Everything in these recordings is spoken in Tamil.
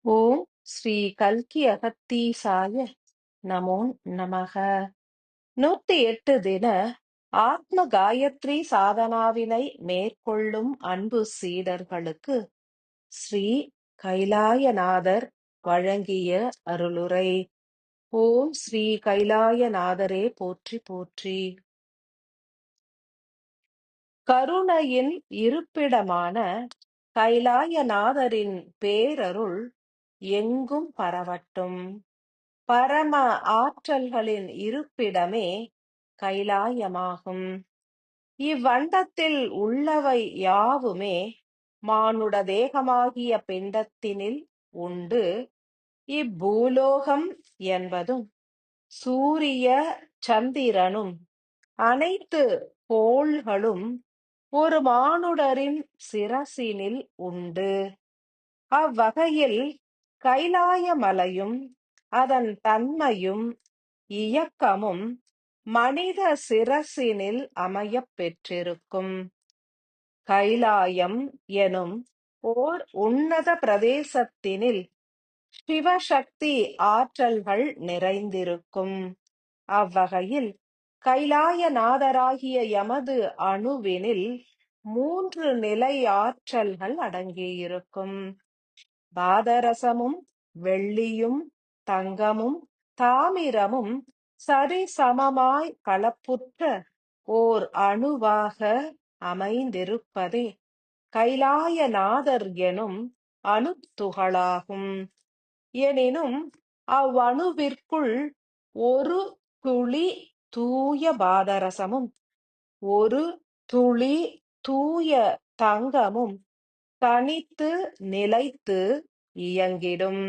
ஓம் ஸ்ரீ கல்கி அகத்தீசாய நமோ நமக. 108 தின ஆத்ம காயத்ரி சாதனாவினை மேற்கொள்ளும் அன்பு சீடர்களுக்கு ஸ்ரீ கைலாயநாதர் வழங்கிய அருளுரை. ஓம் ஸ்ரீ கைலாயநாதரே போற்றி போற்றி. கருணையின் இருப்பிடமான கைலாயநாதரின் பேரருள் எங்கும் பரவட்டும். பரம ஆற்றல்களின் இருப்பிடமே கைலாயமாகும். இவ்வண்டத்தில் உள்ளவை யாவுமே மானுட தேகமாகிய பிண்டத்தினில் உண்டு. இப்பூலோகம் என்பதும் சூரிய சந்திரனும் அனைத்து கோள்களும் ஒரு மானுடரின் சிரசினில் உண்டு. அவ்வகையில் கைலாய மலையும் அதன் தன்மையும் இயக்கமும் மனித சிரசினில் அமையப் பெற்றிருக்கும். கைலாயம் எனும் ஓர் உன்னத பிரதேசத்தினில் சிவசக்தி ஆற்றல்கள் நிறைந்திருக்கும். அவ்வகையில் கைலாயநாதராகிய எமது அணுவினில் 3 நிலை ஆற்றல்கள் அடங்கியிருக்கும். பாதரசமும் வெள்ளியும் தங்கமும் தாமிரமும் சரிசமமாய் கலப்புற்ற ஓர் அணுவாக அமைந்திருப்பதே கைலாயநாதர் எனும் அணுத்துகளாகும். எனினும் அவ்வணுவிற்குள் ஒரு துளி தூய பாதரசமும் ஒரு துளி தூய தங்கமும் தனித்து நிலைத்து இயங்கிடும்.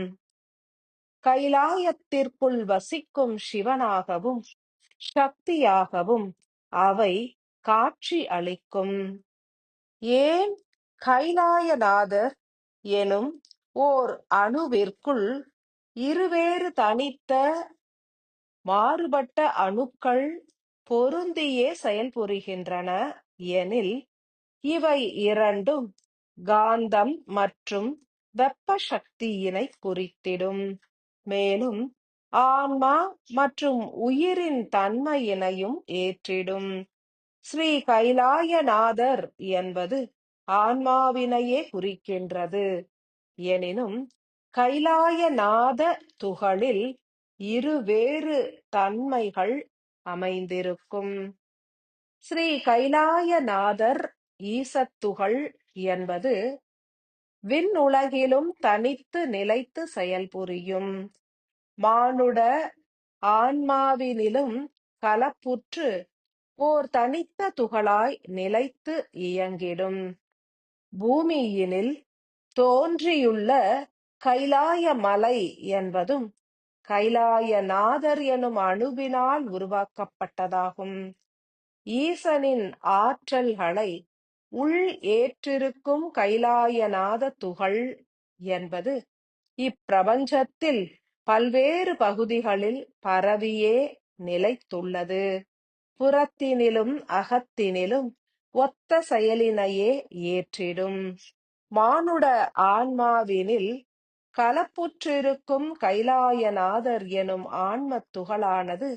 கைலாயத்திற்குள் வசிக்கும் சிவனாகவும் சக்தியாகவும் அவை காட்சி அளிக்கும். ஏன் கைலாயநாதர் எனும் ஓர் அணுவிற்குள் இருவேறு தனித்த மாறுபட்ட அணுக்கள் பொருந்தியே செயல்புரிகின்றன எனில், இவை இரண்டும் காந்தம் மற்றும் வெப்ப சக்தியினை குறித்திடும். மேலும் ஆன்மா மற்றும் உயிரின் தன்மையினையும் ஏற்றிடும். ஸ்ரீ கைலாயநாதர் என்பது ஆன்மாவினையே குறிக்கின்றது. எனினும் கைலாயநாத துகளில் இருவேறு தன்மைகள் அமைந்திருக்கும். ஸ்ரீ கைலாயநாதர் ஈசத்துகள் என்பது விண்ணுலகிலும் தனித்து நிலைத்து செயல்புரியும். மானுட ஆன்மாவினிலும் கலப்புற்று ஓர் தனித்த துகளாய் நிலைத்து இயங்கிடும். பூமியினில் தோன்றியுள்ள கைலாய மலை என்பதும் கைலாயநாதர் எனும் அணுவினால் உருவாக்கப்பட்டதாகும். ஈசனின் ஆற்றல்களை உள் ஏற்றிருக்கும் கைலாயநாத துகள் என்பது இப்பிரபஞ்சத்தில் பல்வேறு பகுதிகளில் பரவியே நிலைத்துள்ளது. புறத்தினிலும் அகத்தினிலும் ஒத்த செயலினையே ஏற்றிடும். மானுட ஆன்மாவினில் கலப்புற்றிருக்கும் கைலாயநாதர் எனும் ஆன்மத் துகளானது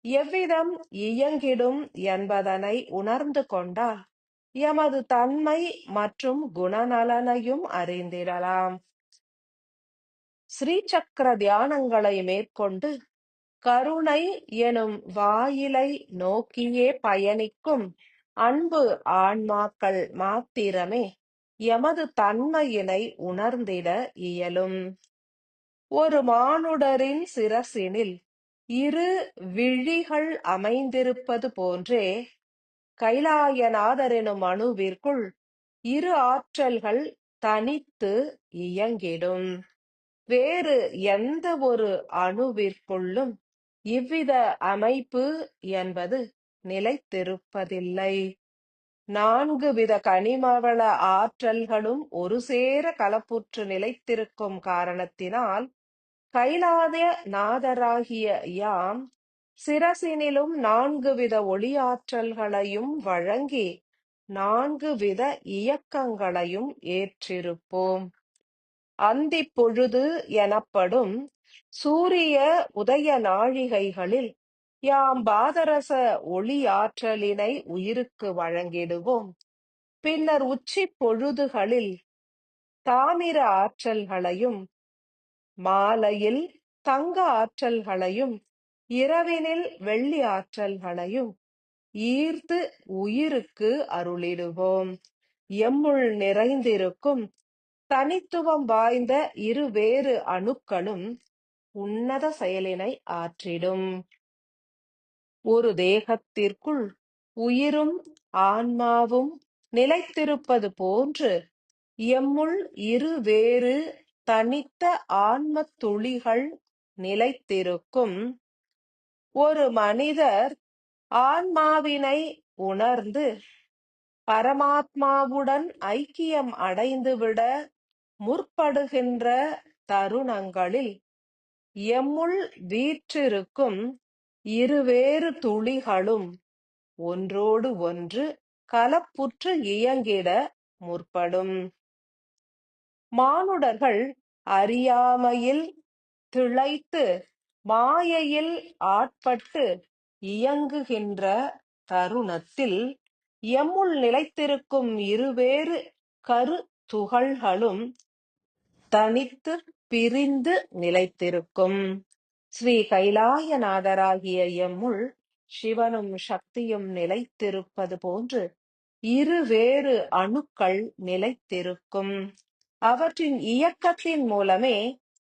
எவ்விதம் இயங்கிடும் என்பதனை உணர்ந்து கொண்டால் எமது தன்மை மற்றும் குணநலனையும் அறிந்திடலாம். ஸ்ரீசக்கர தியானங்களை மேற்கொண்டு கருணை எனும் வாயிலை நோக்கியே பயணிக்கும் அன்பு ஆன்மாக்கள் மாத்திரமே எமது தன்மையினை உணர்ந்திட இயலும். ஒரு மானுடரின் சிரசினில் இரு விழிகள் அமைந்திருப்பது போன்றே கைலாயநாதர் எனும் அணுவிற்குள் இரு ஆற்றல்கள் தனித்து இயங்கிடும். வேறு எந்த ஒரு அணுவிற்குள்ளும் இவ்வித அமைப்பு என்பது நிலைத்திருப்பதில்லை. 4 வித கனிமவள ஆற்றல்களும் ஒரு சேர கலப்புற்று நிலைத்திருக்கும் காரணத்தினால் கைலாயநாதராகிய யாம் சிரசினிலும் 4 வித ஒளியாற்றல்களையும் வழங்கி 4 வித இயக்கங்களையும் ஏற்றிருப்போம். அந்திப் பொழுது எனப்படும் சூரிய உதய நாழிகைகளில் யாம் பாதரச ஒளியாற்றலினை உயிருக்கு வழங்கிடுவோம். பின்னர் உச்சிப் பொழுதுகளில் தாமிர ஆற்றல்களையும், மாலையில் தங்க ஆற்றல்களையும், இரவினில் வெள்ளி ஆற்றல்களையும் ஈர்த்து உயிருக்கு அருளிடுவோம். எம்முள் நிறைந்திருக்கும் தனித்துவம் வாய்ந்த இருவேறு அணுக்களும் உன்னத செயலினை ஆற்றிடும். ஒரு தேகத்திற்குள் உயிரும் ஆன்மாவும் நிலைத்திருப்பது போன்று எம்முள் இருவேறு தனித்த ஆன்மத் துளிகள் நிலைத்திருக்கும். ஒரு மனிதர் ஆன்மாவினை உணர்ந்து பரமாத்மாவுடன் ஐக்கியம் அடைந்துவிட முற்படுகின்ற தருணங்களில் எம்முள் வீற்றிருக்கும் இருவேறு துளிகளும் ஒன்றோடு ஒன்று கலப்புற்று இயங்கிட முற்படும். மானுடர்கள் அறியாமையில் திளைத்து மாயையில் ஆட்பட்டு இயங்குகின்ற தருணத்தில் எம்முள் நிலைத்திருக்கும் இருவேறு கரு துகள்களும் தனித்து பிரிந்து நிலைத்திருக்கும். ஸ்ரீ கைலாயநாதராகிய எம்முள் சிவனும் சக்தியும் நிலைத்திருப்பது போன்று இருவேறு அணுக்கள் நிலைத்திருக்கும். அவற்றின் இயக்கத்தின் மூலமே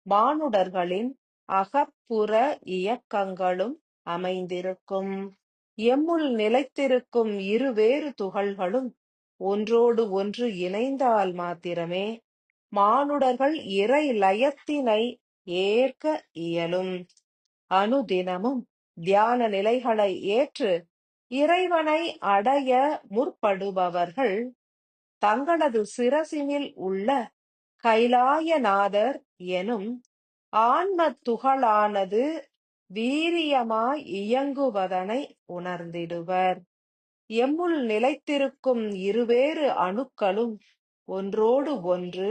மானுடர்களின் அகப்புற இயக்கங்களும் அமைந்திருக்கும். எம்முள் நிலைத்திருக்கும் இருவேறு துகள்களும் ஒன்றோடு ஒன்று இணைந்தால் மாத்திரமே மானுடர்கள் இறை லயத்தினை ஏற்க இயலும். அனுதினமும் தியான நிலைகளை ஏற்று இறைவனை அடைய முற்படுபவர்கள் தங்களது சிரசினில் உள்ள கைலாயநாதர் எனும் ஆன்ம துகளானது வீரியமாய் இயங்குவதனை உணர்ந்திடுவர். எம்முள் நிலைத்திருக்கும் இருவேறு அணுக்களும் ஒன்றோடு ஒன்று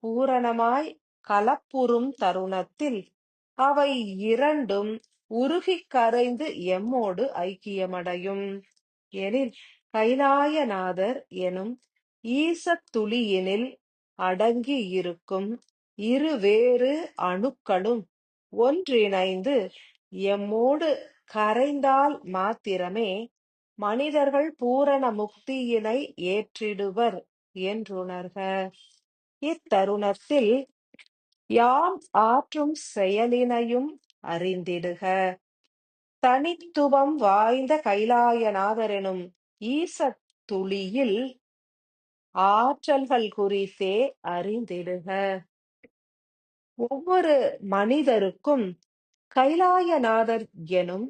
பூரணமாய் கலப்புறும் தருணத்தில் அவை இரண்டும் உருகிக் கரைந்து எம்மோடு ஐக்கியமடையும். எனில் கைலாயநாதர் எனும் ஈசத் துளியினில் அடங்கி இருக்கும் இருவேறு அணுக்களும் ஒன்றிணைந்து எம்மோடு கரைந்தால் மாத்திரமே மனிதர்கள் பூரண முக்தியினை ஏற்றிடுவர் என்றுணர்க. இத்தருணத்தில் யாம் ஆற்றும் செயலினையும் அறிந்திடுக. தனித்துவம் வாய்ந்த கைலாயநாதரெனும் ஈசத் துளியில் ஆற்றல்கள் குறித்தே அறிந்திடுக. ஒவ்வொரு மனிதருக்கும் கைலாயநாதர் எனும்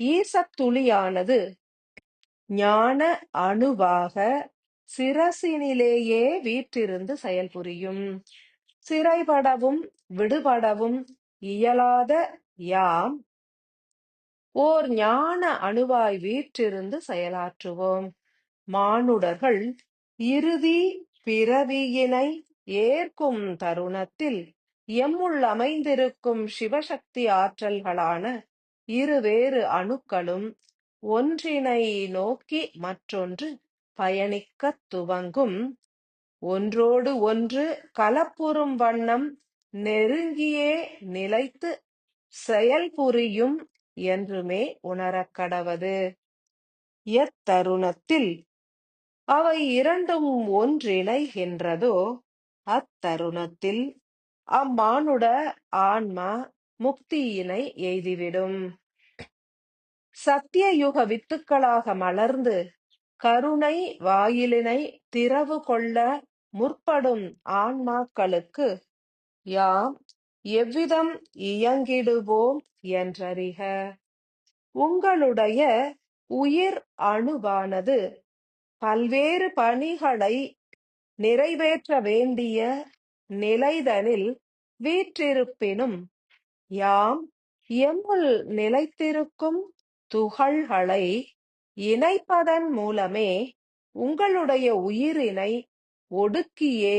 ஈசத் துளியானது ஞான அணுவாக சிரசினிலேயே வீற்றிருந்து செயல்புரியும். சிறைபடவும் விடுபடவும் இயலாத யாம் ஓர் ஞான அணுவாய் வீற்றிருந்து செயலாற்றுவோம். மானுடர்கள் இறுதி பிறவியினை ஏற்கும் தருணத்தில் எம்முள் அமைந்திருக்கும் சிவசக்தி ஆற்றல்களான இருவேறு அணுக்களும் ஒன்றினை நோக்கி மற்றொன்று பயணிக்கத் துவங்கும். ஒன்றோடு ஒன்று கலப்புறும் வண்ணம் நெருங்கியே நிலைத்து செயல்புரியும் என்றுமே உணரக்கடவது. எத்தருணத்தில் அவை இரண்டும் ஒன்றிணைகின்றதோ அத்தருணத்தில் அம்மானுட ஆன்மா முக்தியினை எய்திவிடும். சத்தியயுக வித்துக்களாக மலர்ந்து கருணை வாயிலினை திறவு கொள்ள முற்படும் ஆன்மாக்களுக்கு யாம் எவ்விதம் இயங்கிடுவோம் என்றறிக. உங்களுடைய உயிர் அணுவானது பல்வேறு பணிகளை நிறைவேற்ற வேண்டிய நிலைதனில் வீற்றிருப்பினும் யாம் எம்முள் நிலைத்திருக்கும் துகள்களை இணைப்பதன் மூலமே உங்களுடைய உயிரினை ஒடுக்கியே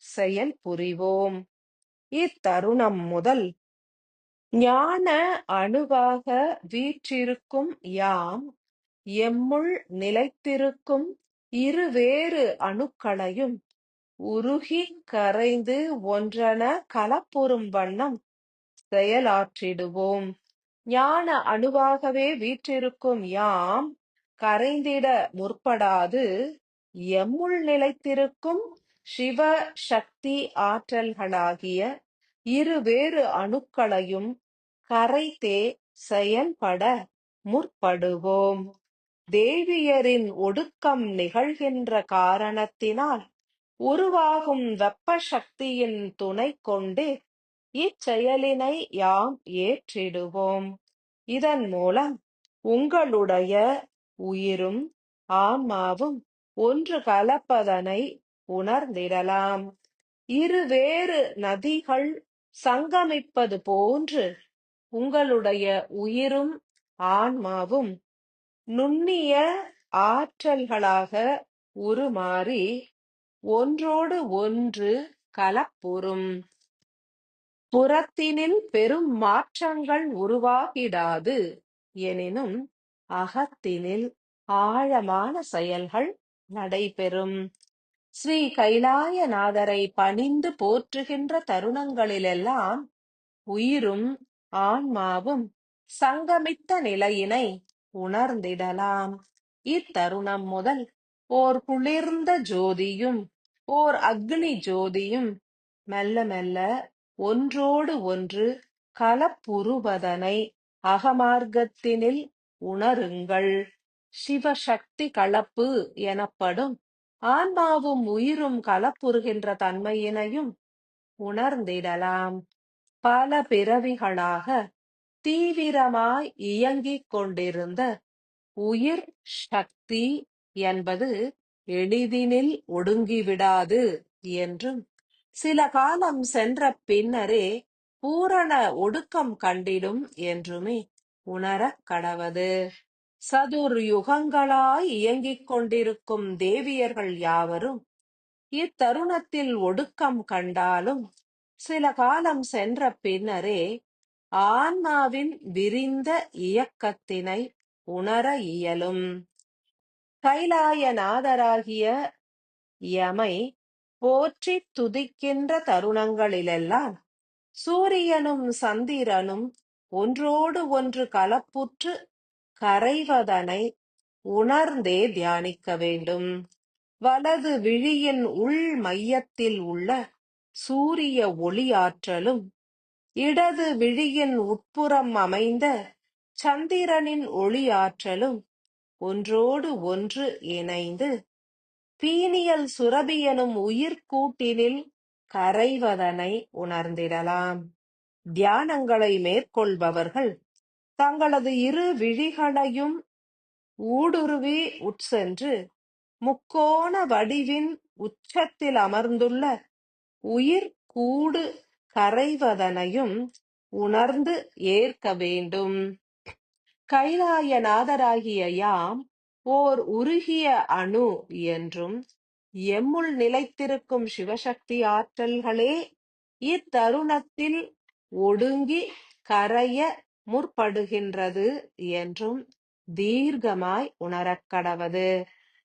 செயல் புரிவோம். இத்தருணம் முதல் ஞான அணுவாக வீற்றிருக்கும் யாம் எம்முள் நிலைத்திருக்கும் இருவேறு அணுக்களையும் உருகிக் கரைந்து ஒன்றென கலப்புறும் வண்ணம் செயலாற்றிடுவோம். ஞான அணுவாகவே வீற்றிருக்கும் யாம் கரைந்திட முற்படாது எம்முள் நிலைத்திருக்கும் சிவ சக்தி ஆற்றல்களாகிய இருவேறு அணுக்களையும் கரைத்தே செயல்பட முற்படுவோம். தேவியரின் ஒடுக்கம் நிகழ்கின்ற காரணத்தினால் உருவாகும் வெப்ப சக்தியின் துணை கொண்டே இச்செயலினை யாம் ஏற்றிடுவோம். இதன் மூலம் உங்களுடைய உயிரும் ஆன்மாவும் ஒன்று கலப்பதனை உணர்ந்திடலாம். இருவேறு நதிகள் சங்கமிப்பது போன்று உங்களுடைய உயிரும் ஆன்மாவும் நுண்ணிய ஆற்றல்களாக உருமாறி ஒன்றோடு ஒன்று கலப்புறும். புறத்தினில் பெரும் மாற்றங்கள் உருவாகிடாது எனினும் அகத்தினில் ஆழமான செயல்கள் நடைபெறும். ஸ்ரீ கைலாயநாதரை பணிந்து போற்றுகின்ற தருணங்களிலெல்லாம் உயிரும் ஆன்மாவும் சங்கமித்த நிலையினை உணர்ந்திடலாம். இத்தருணம் முதல் ஓர் குளிர்ந்த ஜோதியும் ஓர் அக்னி ஜோதியும் மெல்ல மெல்ல ஒன்றோடு ஒன்று கலப்புறுவதனை அகமார்க்கத்தினில் உணருங்கள். சிவசக்தி கலப்பு எனப்படும் ஆன்மாவும் உயிரும் கலப்புறுகின்ற தன்மையினையும் உணர்ந்திடலாம். பல பிறவிகளாக தீவிரமாய் இயங்கிக் கொண்டிருந்த உயிர் சக்தி என்பது எளிதினில் ஒடுங்கிவிடாது என்றும் சில காலம் சென்ற பின்னரே பூரண ஒடுக்கம் கண்டிடும் என்றுமே உணரக் கடவது. சதுர் யுகங்களாய் இயங்கிக் கொண்டிருக்கும் தேவியர்கள் யாவரும் இத்தருணத்தில் ஒடுக்கம் கண்டாலும் சில காலம் சென்ற பின்னரே ஆன்மாவின் விரிந்த இயக்கத்தினை உணர இயலும். கைலாயநாதராகிய யமை போற்றி துதிக்கின்ற தருணங்களிலெல்லாம் சூரியனும் சந்திரனும் ஒன்றோடு ஒன்று கலப்புற்று கரைவதனை உணர்ந்தே தியானிக்க வேண்டும். வலது விழியின் உள் மையத்தில் உள்ள சூரிய ஒளியாற்றலும் இடது விழியின் உட்புறம் அமைந்த சந்திரனின் ஒளியாற்றலும் ஒன்றோடு ஒன்று இணைந்து பீனியல் சுரபி எனும் உயிர்க்கூட்டினில் கரைவதனை உணர்ந்திடலாம். தியானங்களை மேற்கொள்பவர்கள் தங்களது இரு விழிகளையும் ஊடுருவி உட்சென்று முக்கோண வடிவின் உச்சத்தில் அமர்ந்துள்ள உயிர் கூடு கரைவதனையும் உணர்ந்து ஏற்க வேண்டும். கைலாயநாதராகிய யாம் ஓர் உருகிய அணு என்றும் எம்முள் நிலைத்திருக்கும் சிவசக்தி ஆற்றல்களே இத்தருணத்தில் ஒடுங்கி கரைய முற்படுகின்றது என்றும் தீர்க்கமாய் உணரக்கடவது.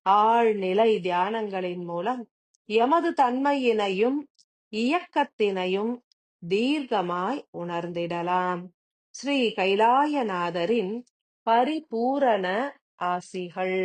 ஆழ்நிலை தியானங்களின் மூலம் எமது தன்மையினையும் இயக்கத்தினையும் தீர்க்கமாய் உணர்ந்திடலாம். ஸ்ரீ கைலாயநாதரின் பரிபூரண ஆசிகள்.